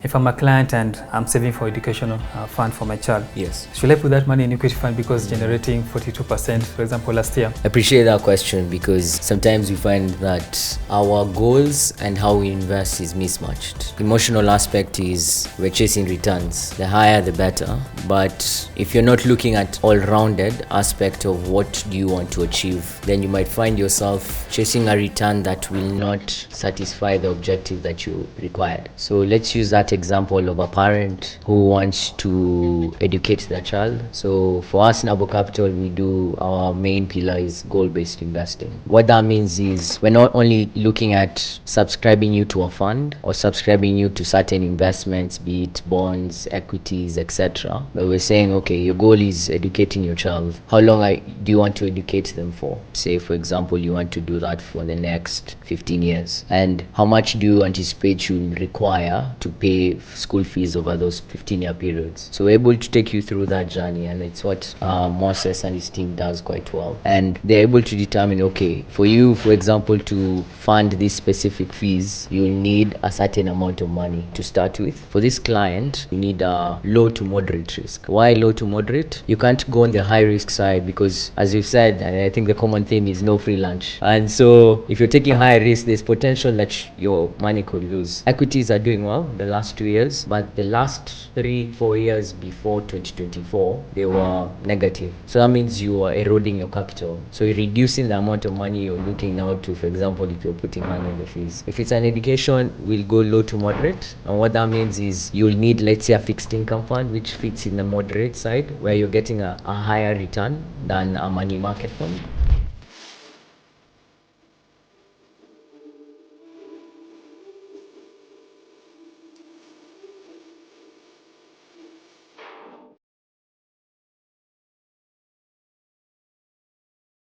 If I'm a client and I'm saving for educational fund for my child, yes, should I put that money in equity fund because it's generating 42%, for example, last year? I appreciate that question because sometimes we find that our goals and how we invest is mismatched. Emotional aspect is we're chasing returns. The higher, the better. But if you're not looking at all-rounded aspect of what do you want to achieve, then you might find yourself chasing a return that will not satisfy the objective that you required. So let's use that example of a parent who wants to educate their child. So for us, Nabo Capital, we do our main pillar is goal-based investing. What that means is we're not only looking at subscribing you to a fund or subscribing you to certain investments, be it bonds, equities, etc. But we're saying, okay, your goal is educating your child. How long do you want to educate them for? Say, for example, you want to do that for the next 15 years. And how much do you anticipate you require to pay school fees over those 15-year periods? So we're able to take you through that journey, and it's what Moses and his team does quite well. And they're able to determine, okay, for you, for example, to fund these specific fees, you need a certain amount of money to start with. For this client, you need a low to moderate risk. Why low to moderate? You can't go on the high risk side because, as you've said, and I think the common theme is no free lunch. And so if you're taking high risk, there's potential that your money could lose. Equities are doing well the last 2 years, but the last 3-4 years before 2024, they were negative. So that means you are eroding your capital. So you're reducing the amount of money you're looking now to, for example, if you're putting money in the fees. If it's an education, we'll go low to moderate. And what that means is you'll need, let's say, a fixed income fund, which fits in the moderate side, where you're getting a higher return than a money market fund.